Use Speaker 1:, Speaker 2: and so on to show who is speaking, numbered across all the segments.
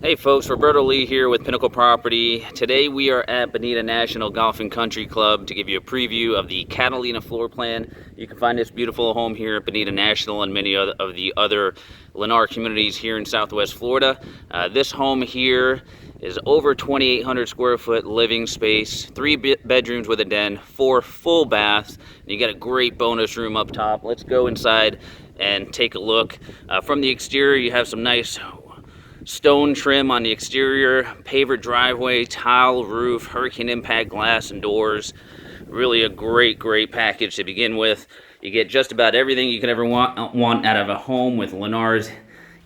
Speaker 1: Hey folks, Roberto Lee here with Pinnacle Property. Today we are at Bonita National Golf and Country Club to give you a preview of the Catalina floor plan. You can find this beautiful home here at Bonita National and many of the other Lennar communities here in Southwest Florida. This home here is over 2,800 square foot living space, 3 bedrooms with a den, 4 full baths, and you got a great bonus room up top. Let's go inside and take a look. From the exterior, you have some nice stone trim on the exterior, paver driveway, tile roof, hurricane impact glass and doors. Really a great package to begin with. You get just about everything you could ever want out of a home with Lennar's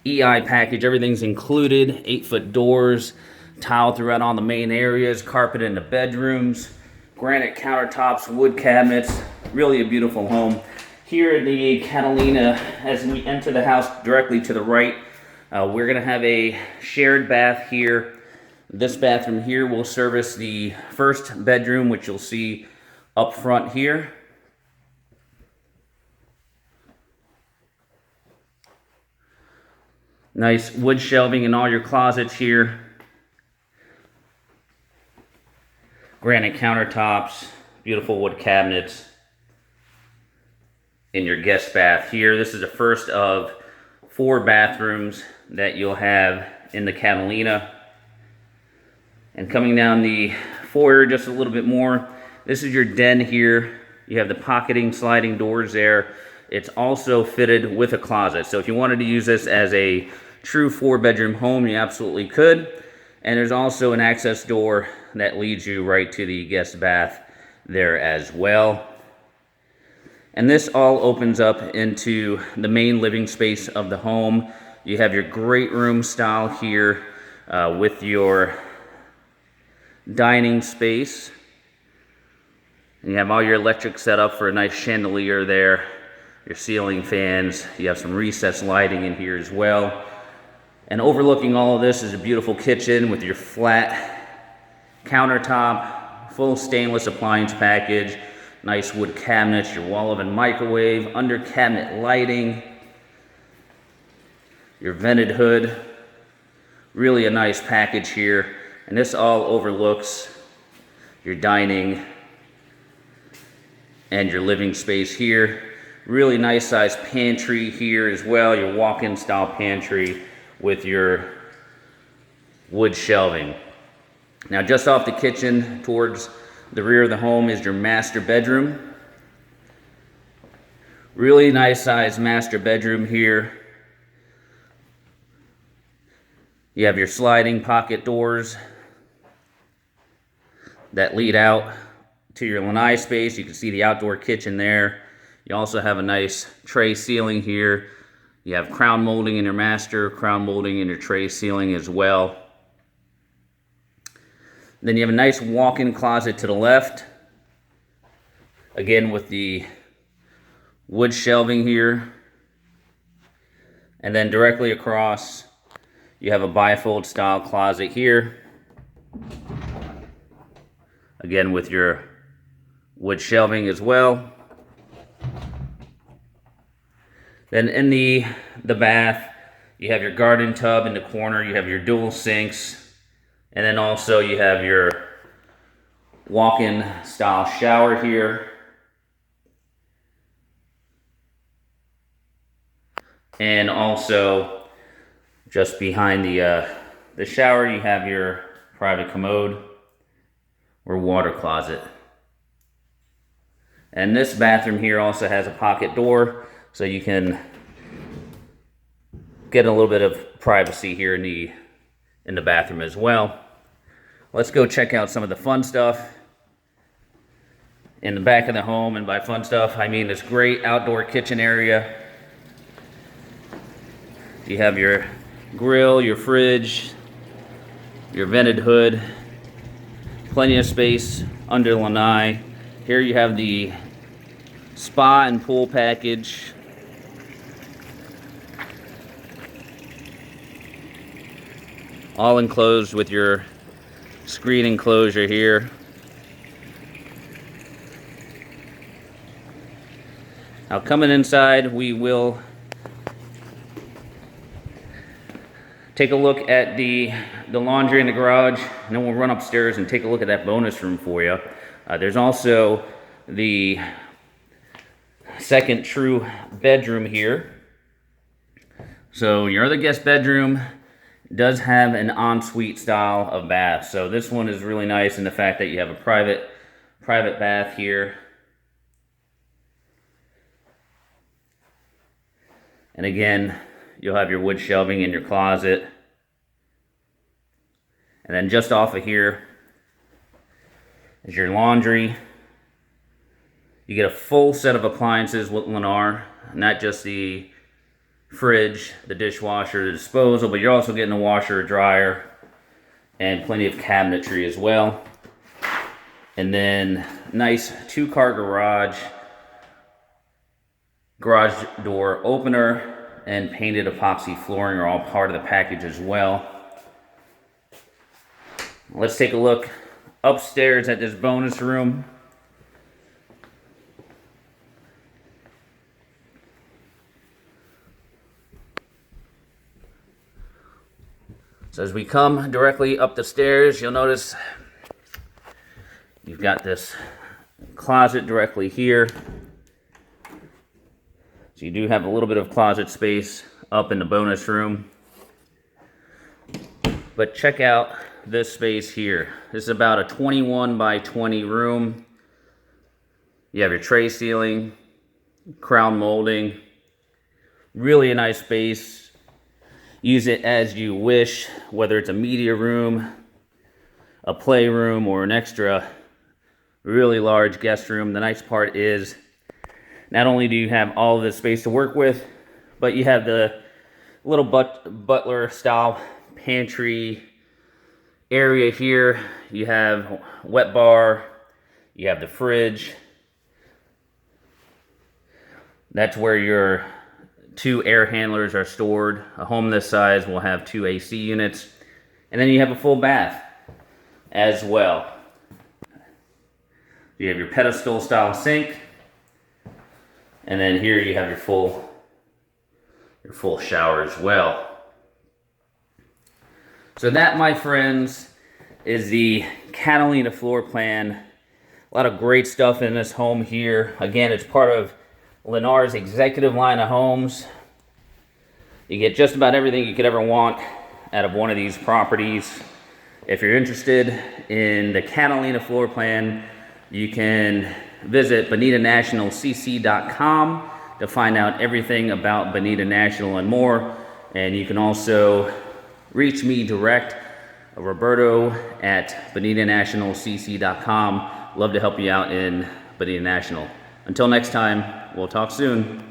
Speaker 1: EI package. Everything's included. 8-foot doors, tile throughout all the main areas, carpet in the bedrooms, granite countertops, wood cabinets. Really a beautiful home. Here in the Catalina, as we enter the house directly to the right, we're going to have a shared bath here. This bathroom here will service the first bedroom, which you'll see up front here. Nice wood shelving in all your closets here. Granite countertops, beautiful wood cabinets in your guest bath here. This is the first of 4 bathrooms that you'll have in the Catalina. And coming down the foyer just a little bit more, this is your den here. You have the pocketing sliding doors there. It's also fitted with a closet. So if you wanted to use this as a true 4-bedroom home, you absolutely could. And there's also an access door that leads you right to the guest bath there as well. And this all opens up into the main living space of the home. You have your great room style here with your dining space. And you have all your electric set up for a nice chandelier there, your ceiling fans. You have some recessed lighting in here as well. And overlooking all of this is a beautiful kitchen with your flat countertop, full stainless appliance package, nice wood cabinets, your wall oven microwave, under cabinet lighting, your vented hood. Really a nice package here. And this all overlooks your dining and your living space here. Really nice sized pantry here as well, your walk-in style pantry with your wood shelving. Now just off the kitchen towards the rear of the home is your master bedroom. Really nice sized master bedroom here. You have your sliding pocket doors that lead out to your lanai space. You can see the outdoor kitchen there. You also have a nice tray ceiling here. You have crown molding in your master, crown molding in your tray ceiling as well. Then you have a nice walk-in closet to the left. Again with the wood shelving here. And then directly across, you have a bifold style closet here. Again with your wood shelving as well. Then in the bath, you have your garden tub in the corner. You have your dual sinks. And then also you have your walk-in style shower here. And also just behind the shower, you have your private commode or water closet. And this bathroom here also has a pocket door, so you can get a little bit of privacy here in the bathroom as well. Let's go check out some of the fun stuff in the back of the home. And by fun stuff, I mean this great outdoor kitchen area. You have your grill, your fridge, your vented hood, plenty of space under lanai. Here you have the spa and pool package. All enclosed with your screen enclosure here. Now coming inside, we will Take a look at the laundry in the garage, and then we'll run upstairs and take a look at that bonus room for you. There's also the second true bedroom here. So your other guest bedroom does have an ensuite style of bath. So this one is really nice in the fact that you have a private bath here. And again, you'll have your wood shelving in your closet. And then just off of here is your laundry. You get a full set of appliances with Lennar, not just the fridge, the dishwasher, the disposal, but you're also getting a washer, a dryer, and plenty of cabinetry as well. And then nice 2-car garage door opener, and painted epoxy flooring are all part of the package as well. Let's take a look upstairs at this bonus room. So as we come directly up the stairs, you'll notice you've got this closet directly here. So you do have a little bit of closet space up in the bonus room. But check out this space here. This is about a 21 by 20 room. You have your tray ceiling, crown molding. Really a nice space. Use it as you wish, whether it's a media room, a playroom, or an extra really large guest room. The nice part is not only do you have all of this space to work with, but you have the little butler style pantry area here. You have wet bar, you have the fridge. That's where your 2 air handlers are stored. A home this size will have 2 AC units. And then you have a full bath as well. You have your pedestal style sink. And then here you have your full shower as well. So that, my friends, is the Catalina floor plan. A lot of great stuff in this home here. Again, it's part of Lennar's executive line of homes. You get just about everything you could ever want out of one of these properties. If you're interested in the Catalina floor plan, you can visit BonitaNationalCC.com to find out everything about Bonita National and more. And you can also reach me direct, Roberto at BonitaNationalCC.com. Love to help you out in Bonita National. Until next time, we'll talk soon.